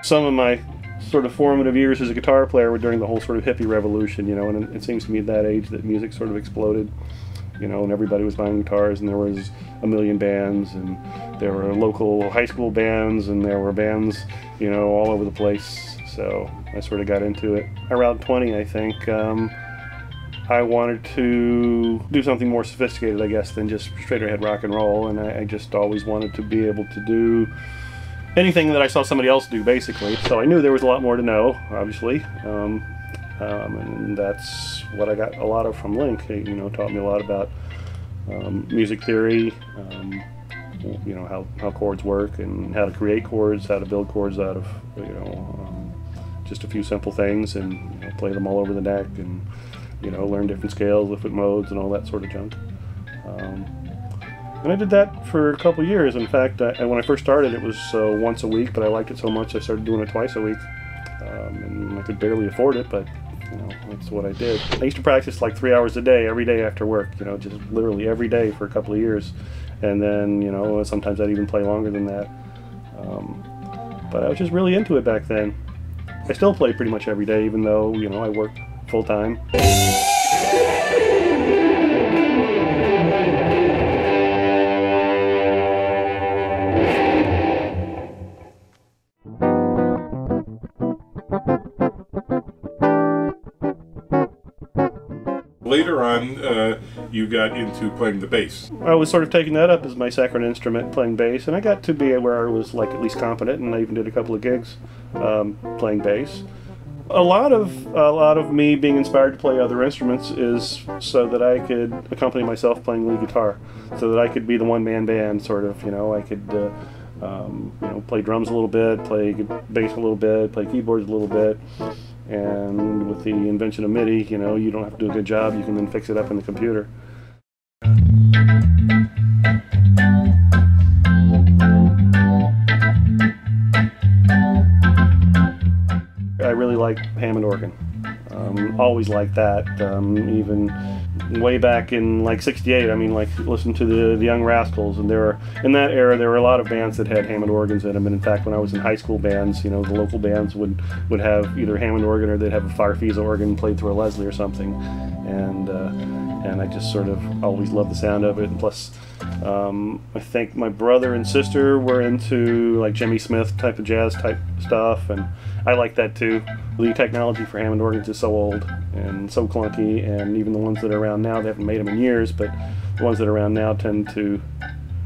Some of my sort of formative years as a guitar player were during the whole sort of hippie revolution, you know, and it seems to me at that age that music sort of exploded, you know, and everybody was buying guitars, and there was a million bands, and there were local high school bands, and there were bands, you know, all over the place. So I sort of got into it. Around 20, I think, I wanted to do something more sophisticated, I guess, than just straight ahead rock and roll, and I just always wanted to be able to do anything that I saw somebody else do, basically. So I knew there was a lot more to know, obviously, and that's what I got a lot of from Link. He, you know, taught me a lot about music theory, you know, how chords work and how to create chords, how to build chords out of, you know, just a few simple things, and you know, play them all over the neck, and you know, learn different scales, lift modes, and all that sort of junk. And I did that for a couple years. In fact, when I first started, it was once a week, but I liked it so much I started doing it twice a week. And I could barely afford it, but you know, that's what I did. I used to practice like 3 hours a day, every day after work, you know, just literally every day for a couple of years. And then, you know, sometimes I'd even play longer than that. But I was just really into it back then. I still play pretty much every day, even though, you know, I work full time. Later on, you got into playing the bass. I was sort of taking that up as my second instrument, playing bass, and I got to be where I was like at least competent, and I even did a couple of gigs playing bass. A lot of me being inspired to play other instruments is so that I could accompany myself playing lead guitar, so that I could be the one-man band, sort of. You know, I could you know, play drums a little bit, play bass a little bit, play keyboards a little bit. And with the invention of MIDI, you know, you don't have to do a good job, you can then fix it up in the computer. I really like Hammond organ. Always liked that, even way back in like '68. I mean, like, listen to the Young Rascals, and in that era there were a lot of bands that had Hammond organs in them. And in fact, when I was in high school bands, you know, the local bands would have either Hammond organ or they'd have a Farfisa organ played through a Leslie or something. And I just sort of always loved the sound of it. And plus, I think my brother and sister were into like Jimmy Smith type of jazz type stuff, and I like that too. The technology for Hammond organs is so old and so clunky, and even the ones that are around now, they haven't made them in years, but the ones that are around now tend to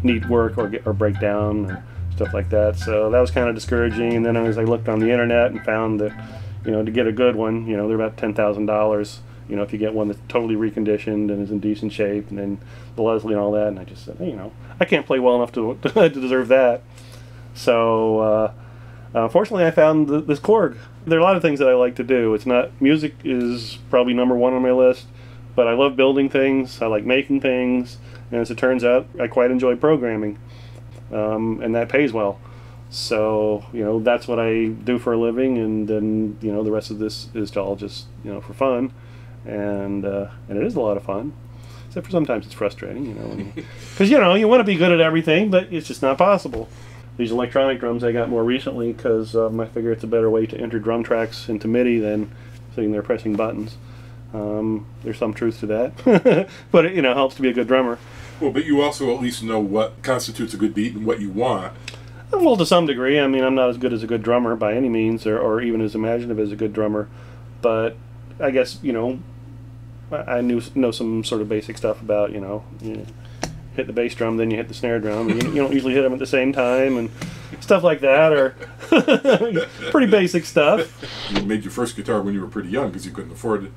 need work or break down or stuff like that. So that was kind of discouraging. And then as I looked on the internet and found that, you know, to get a good one, you know, they're about $10,000. You know, if you get one that's totally reconditioned and is in decent shape, and then the Leslie and all that. And I just said, hey, you know, I can't play well enough to deserve that. So fortunately, I found this Korg. There are a lot of things that I like to do. It's not, music is probably #1 on my list, but I love building things, I like making things, and as it turns out, I quite enjoy programming, and that pays well. So, you know, that's what I do for a living, and then, you know, the rest of this is all just, you know, for fun, and it is a lot of fun. Except for sometimes it's frustrating, you know, because, you know, you want to be good at everything, but it's just not possible. These electronic drums I got more recently because I figure it's a better way to enter drum tracks into MIDI than sitting there pressing buttons. There's some truth to that, but it, you know, helps to be a good drummer. Well, but you also at least know what constitutes a good beat and what you want. Well, to some degree. I mean, I'm not as good as a good drummer by any means, or even as imaginative as a good drummer, but I guess, you know, I know some sort of basic stuff about, you know, hit the bass drum, then you hit the snare drum, and you don't usually hit them at the same time, and stuff like that, or pretty basic stuff. You made your first guitar when you were pretty young because you couldn't afford it.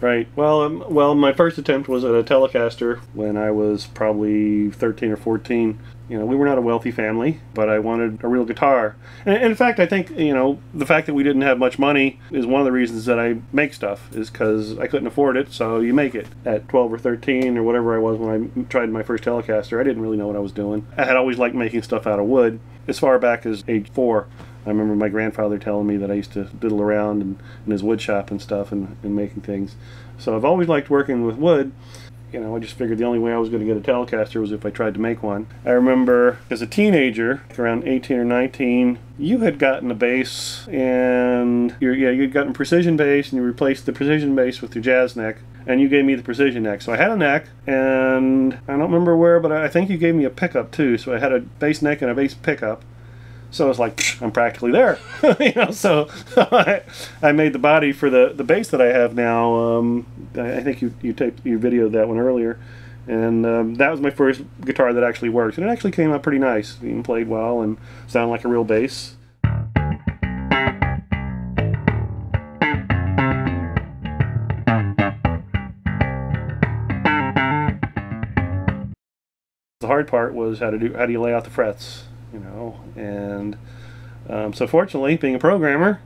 Right. Well, my first attempt was at a Telecaster when I was probably 13 or 14. You know, we were not a wealthy family, but I wanted a real guitar. And in fact, I think, you know, the fact that we didn't have much money is one of the reasons that I make stuff, is because I couldn't afford it, so you make it. At 12 or 13 or whatever I was when I tried my first Telecaster, I didn't really know what I was doing. I had always liked making stuff out of wood, as far back as age 4. I remember my grandfather telling me that I used to diddle around in his wood shop and stuff and making things. So I've always liked working with wood. You know, I just figured the only way I was going to get a Telecaster was if I tried to make one. I remember as a teenager, around 18 or 19, you had gotten a bass, and you'd gotten precision bass, and you replaced the precision bass with your jazz neck, and you gave me the precision neck. So I had a neck, and I don't remember where, but I think you gave me a pickup too. So I had a bass neck and a bass pickup. So it's like, I'm practically there. You know, so I made the body for the bass that I have now. I think you videoed that one earlier. And that was my first guitar that actually worked. And it actually came out pretty nice. It played well and sounded like a real bass. The hard part was how do you lay out the frets, you know, and so fortunately, being a programmer,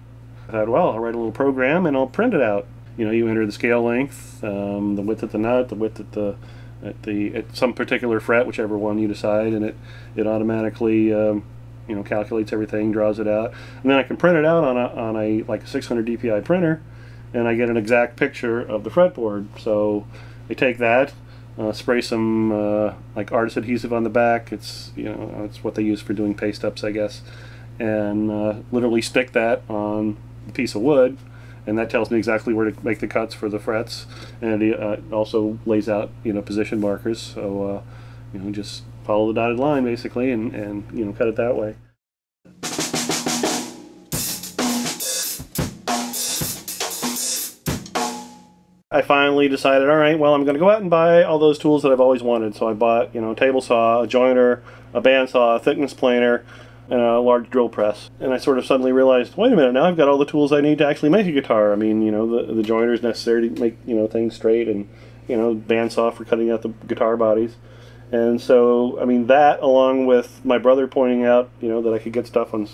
I thought, well, I'll write a little program and I'll print it out. You know, you enter the scale length, the width at the nut, the width at some particular fret, whichever one you decide, and it automatically you know, calculates everything, draws it out, and then I can print it out on a like a 600 DPI printer, and I get an exact picture of the fretboard. So I take that. Spray some like artist adhesive on the back. It's, you know, it's what they use for doing paste ups, I guess, and literally stick that on a piece of wood, and that tells me exactly where to make the cuts for the frets, and it also lays out, you know, position markers. So you know, just follow the dotted line basically, and you know, cut it that way. I finally decided, all right, well, I'm going to go out and buy all those tools that I've always wanted. So I bought, you know, a table saw, a joiner, a bandsaw, a thickness planer, and a large drill press. And I sort of suddenly realized, wait a minute, now I've got all the tools I need to actually make a guitar. I mean, you know, the joiner is necessary to make, you know, things straight, and, you know, bandsaw for cutting out the guitar bodies. And so, I mean, that along with my brother pointing out, you know, that I could get stuff from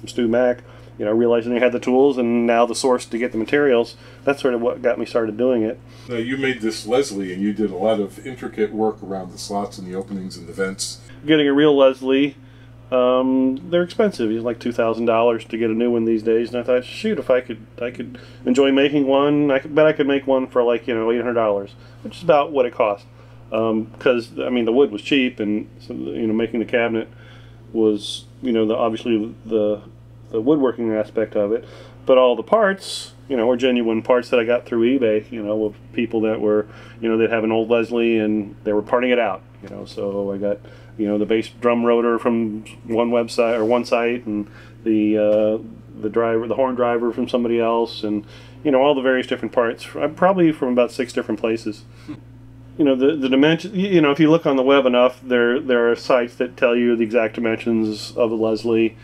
Stu Mac, you know, realizing I had the tools and now the source to get the materials, that's sort of what got me started doing it. Now, you made this Leslie, and you did a lot of intricate work around the slots and the openings and the vents. Getting a real Leslie, they're expensive. It's like $2,000 to get a new one these days. And I thought, shoot, if I could enjoy making one, I bet I could make one for, like, you know, $800, which is about what it cost. Because I mean, the wood was cheap, and so, you know, making the cabinet was, you know, obviously the woodworking aspect of it, but all the parts, you know, were genuine parts that I got through eBay, you know, of people that were, you know, they'd have an old Leslie and they were parting it out, you know. So I got, you know, the bass drum rotor from one website or one site, and the horn driver from somebody else, and, you know, all the various different parts, probably from about 6 different places. You know, the dimension, you know, if you look on the web enough, there are sites that tell you the exact dimensions of a Leslie.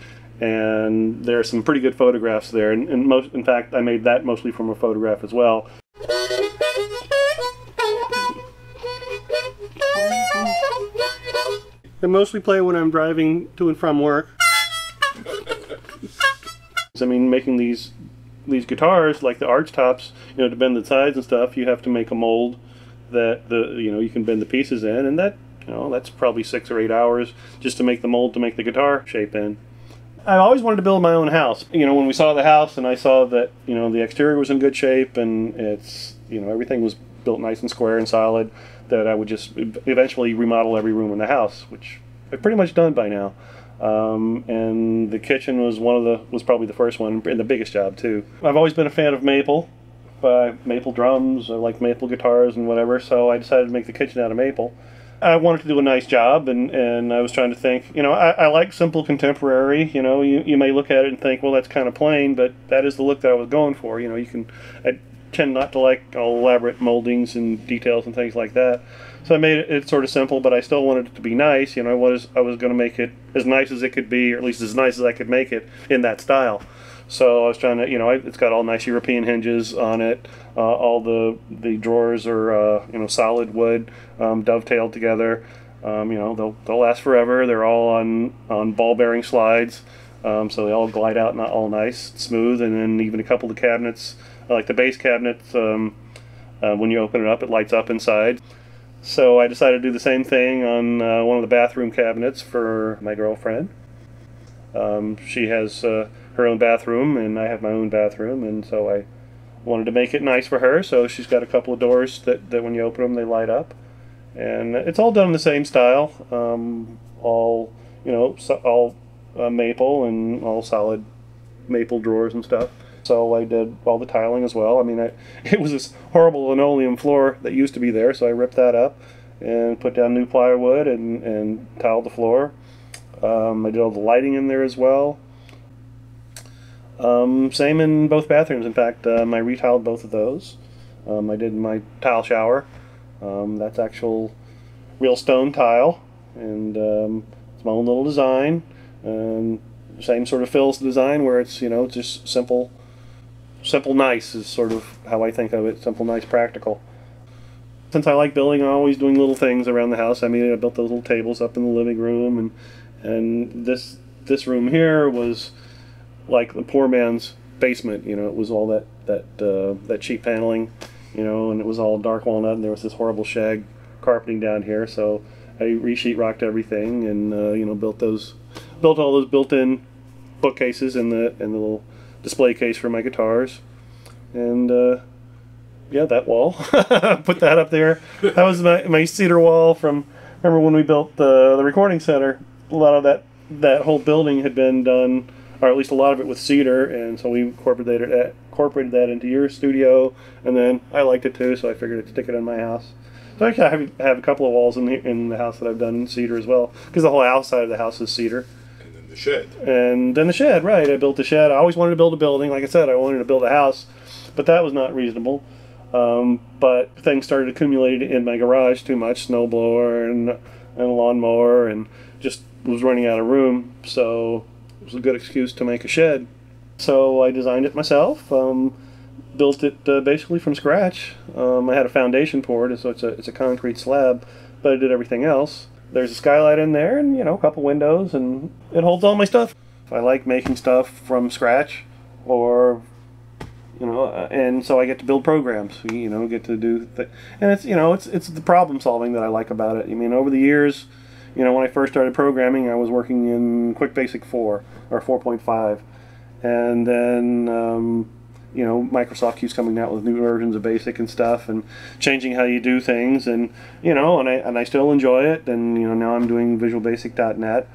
And there are some pretty good photographs there, and in fact, I made that mostly from a photograph as well. I mostly play when I'm driving to and from work. I mean, making these guitars, like the arch tops, you know, to bend the sides and stuff, you have to make a mold that you know, you can bend the pieces in, and that, you know, that's probably 6 or 8 hours just to make the mold to make the guitar shape in. I always wanted to build my own house. You know, when we saw the house and I saw that, you know, the exterior was in good shape and it's, you know, everything was built nice and square and solid, that I would just eventually remodel every room in the house, which I've pretty much done by now. And the kitchen was probably the first one, and the biggest job too. I've always been a fan of maple drums. I like maple guitars and whatever, so I decided to make the kitchen out of maple. I wanted to do a nice job, and I was trying to think, you know, I like simple contemporary. You know, you may look at it and think, well, that's kind of plain, but that is the look that I was going for. You know, I tend not to like all elaborate moldings and details and things like that. So I made it sort of simple, but I still wanted it to be nice. You know, I was going to make it as nice as it could be, or at least as nice as I could make it in that style. So I was trying to, you know, it's got all nice European hinges on it. All the drawers are, you know, solid wood, dovetailed together. You know, they'll last forever. They're all on ball bearing slides, so they all glide out, not all nice, smooth. And then even a couple of the cabinets, like the base cabinets, when you open it up, it lights up inside. So I decided to do the same thing on one of the bathroom cabinets for my girlfriend. She has her own bathroom, and I have my own bathroom, and so I wanted to make it nice for her. So she's got a couple of doors that when you open them, they light up, and it's all done in the same style. All, you know, all maple and all solid maple drawers and stuff. So I did all the tiling as well. I mean, it was this horrible linoleum floor that used to be there, so I ripped that up and put down new plywood and tiled the floor. I did all the lighting in there as well. Same in both bathrooms. In fact, I retiled both of those. I did my tile shower. That's actual real stone tile, and it's my own little design. Same sort of Phil's design, where it's, you know, just simple, nice is sort of how I think of it. Simple, nice, practical. Since I like building, I'm always doing little things around the house. I mean, I built those little tables up in the living room, and this room here was like the poor man's basement. You know, it was all that cheap paneling, you know, and it was all dark walnut, and there was this horrible shag carpeting down here. So I re-sheetrocked everything, and you know, built all those built-in bookcases and the little display case for my guitars, and yeah, that wall. Put that up there. That was my cedar wall from, remember when we built the recording center. A lot of that whole building had been done, or at least a lot of it, with cedar, and so we incorporated that into your studio, and then I liked it too, so I figured I'd stick it in my house. So actually I have a couple of walls in the house that I've done in cedar as well, because the whole outside of the house is cedar. And then the shed. And then the shed, right. I built the shed. I always wanted to build a building. Like I said, I wanted to build a house, but that was not reasonable. But things started accumulating in my garage too much, snowblower and a lawnmower, and just was running out of room, so it was a good excuse to make a shed. So I designed it myself, built it basically from scratch. I had a foundation poured, so it's a concrete slab, but I did everything else. There's a skylight in there, and, you know, a couple windows, and it holds all my stuff. I like making stuff from scratch, or, you know, and so I get to build programs, you know, get to do and it's, you know, it's the problem solving that I like about it. I mean, over the years, you know, when I first started programming, I was working in Quick Basic 4 or 4.5, and then you know, Microsoft keeps coming out with new versions of Basic and stuff, and changing how you do things, and, you know, and I still enjoy it. And, you know, now I'm doing VisualBasic.net,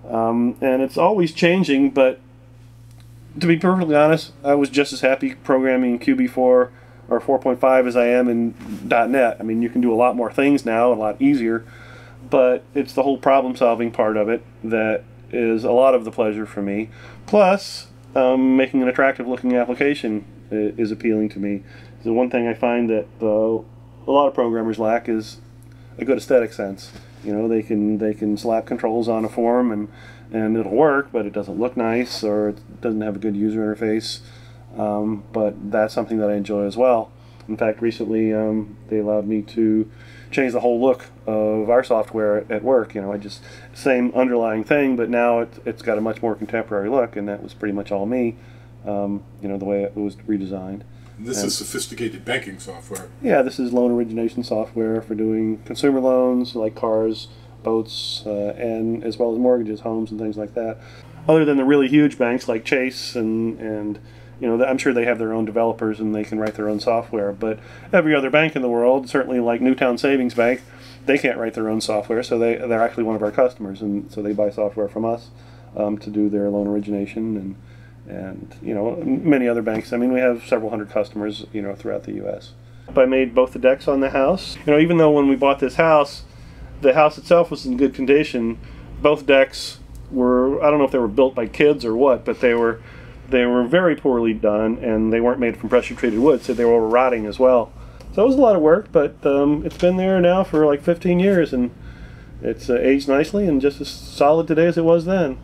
and it's always changing. But to be perfectly honest, I was just as happy programming in QB4 or 4.5 as I am in .net. I mean, you can do a lot more things now, a lot easier, but it's the whole problem-solving part of it that is a lot of the pleasure for me. Plus, making an attractive-looking application is appealing to me. The one thing I find that a lot of programmers lack is a good aesthetic sense. You know, they can slap controls on a form and it'll work, but it doesn't look nice, or it doesn't have a good user interface. But that's something that I enjoy as well. In fact, recently they allowed me to change the whole look of our software at work. You know, same underlying thing, but now it's got a much more contemporary look, and that was pretty much all me. You know, the way it was redesigned. This is sophisticated banking software. Yeah, this is loan origination software for doing consumer loans like cars, boats, and as well as mortgages, homes, and things like that. Other than the really huge banks like Chase and you know, I'm sure they have their own developers and they can write their own software, but every other bank in the world, certainly like Newtown Savings Bank, they can't write their own software, so they're actually one of our customers, and so they buy software from us to do their loan origination, and you know, many other banks. I mean, we have several hundred customers, you know, throughout the U.S. I made both the decks on the house. You know, even though when we bought this house, the house itself was in good condition, both decks were, I don't know if they were built by kids or what, but they were very poorly done, and they weren't made from pressure treated wood, so they were rotting as well. So it was a lot of work, but it's been there now for like 15 years, and it's aged nicely and just as solid today as it was then.